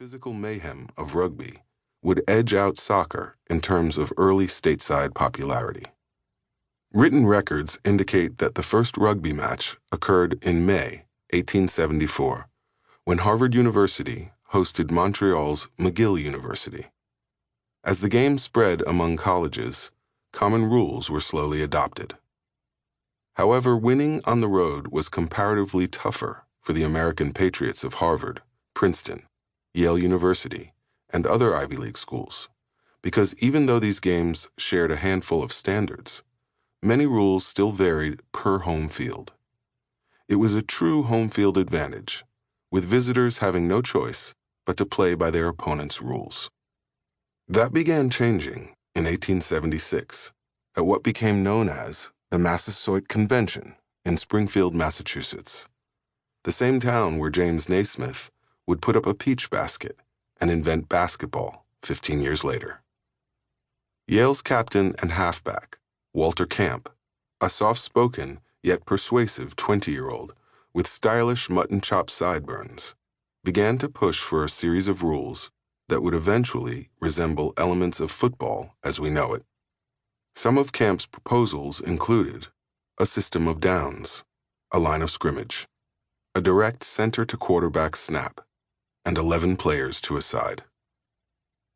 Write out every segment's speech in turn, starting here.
physical mayhem of rugby would edge out soccer in terms of early stateside popularity. Written records indicate that the first rugby match occurred in May 1874, when Harvard University hosted Montreal's McGill University. As the game spread among colleges, common rules were slowly adopted. However, winning on the road was comparatively tougher for the American patriots of Harvard, Princeton, Yale University, and other Ivy League schools, because even though these games shared a handful of standards, many rules still varied per home field. It was a true home field advantage, with visitors having no choice but to play by their opponent's rules. That began changing in 1876 at what became known as the Massasoit Convention in Springfield, Massachusetts, the same town where James Naismith would put up a peach basket and invent basketball 15 years later. Yale's captain and halfback, Walter Camp, a soft-spoken yet persuasive 20-year-old with stylish mutton chop sideburns, began to push for a series of rules that would eventually resemble elements of football as we know it. Some of Camp's proposals included a system of downs, a line of scrimmage, a direct center-to-quarterback snap, and 11 players to a side.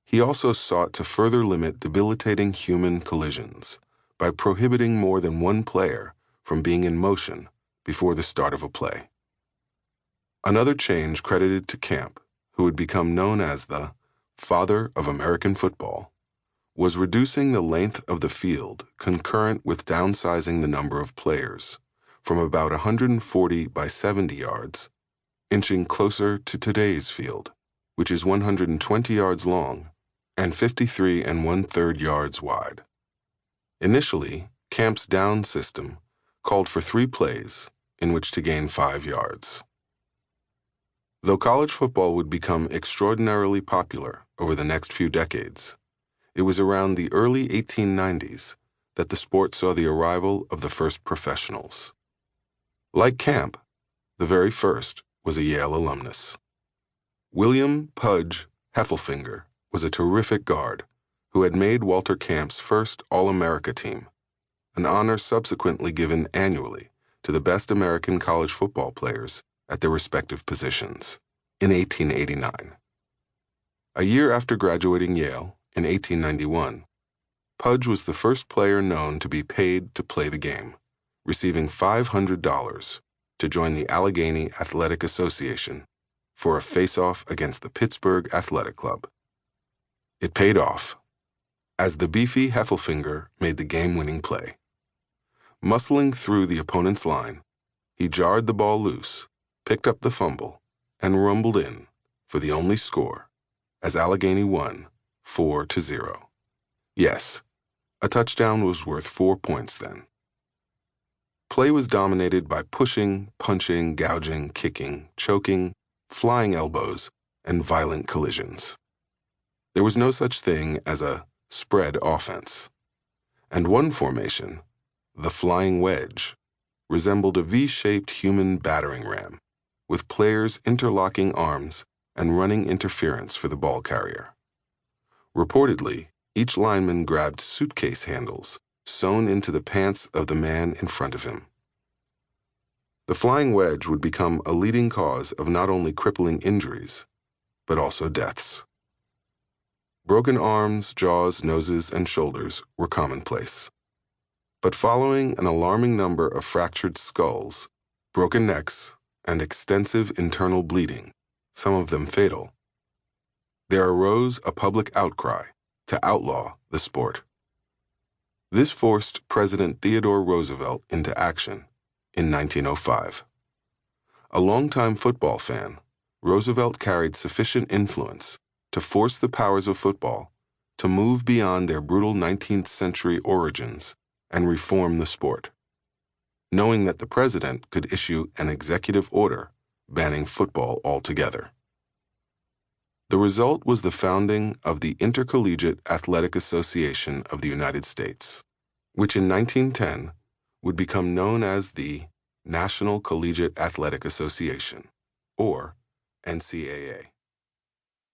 He also sought to further limit debilitating human collisions by prohibiting more than one player from being in motion before the start of a play. Another change credited to Camp, who would become known as the father of American football, was reducing the length of the field concurrent with downsizing the number of players from about 140 by 70 yards, inching closer to today's field, which is 120 yards long and 53 1/3 yards wide. Initially, Camp's down system called for 3 plays in which to gain 5 yards. Though college football would become extraordinarily popular over the next few decades, it was around the early 1890s that the sport saw the arrival of the first professionals. Like Camp, the very first was a Yale alumnus. William Pudge Heffelfinger was a terrific guard who had made Walter Camp's first All-America team, an honor subsequently given annually to the best American college football players at their respective positions, in 1889. A year after graduating Yale, in 1891, Pudge was the first player known to be paid to play the game, receiving $500 to join the Allegheny Athletic Association for a face-off against the Pittsburgh Athletic Club. It paid off, as the beefy Heffelfinger made the game-winning play. Muscling through the opponent's line, he jarred the ball loose, picked up the fumble, and rumbled in for the only score, as Allegheny won 4-0. Yes, a touchdown was worth 4 points then. Play was dominated by pushing, punching, gouging, kicking, choking, flying elbows, and violent collisions. There was no such thing as a spread offense, and one formation, the flying wedge, resembled a V-shaped human battering ram, with players interlocking arms and running interference for the ball carrier. Reportedly, each lineman grabbed suitcase handles sewn into the pants of the man in front of him. The flying wedge would become a leading cause of not only crippling injuries, but also deaths. Broken arms, jaws, noses, and shoulders were commonplace. But following an alarming number of fractured skulls, broken necks, and extensive internal bleeding, some of them fatal, there arose a public outcry to outlaw the sport. This forced President Theodore Roosevelt into action in 1905. A longtime football fan, Roosevelt carried sufficient influence to force the powers of football to move beyond their brutal 19th century origins and reform the sport, knowing that the president could issue an executive order banning football altogether. The result was the founding of the Intercollegiate Athletic Association of the United States, which in 1910 would become known as the National Collegiate Athletic Association, or NCAA.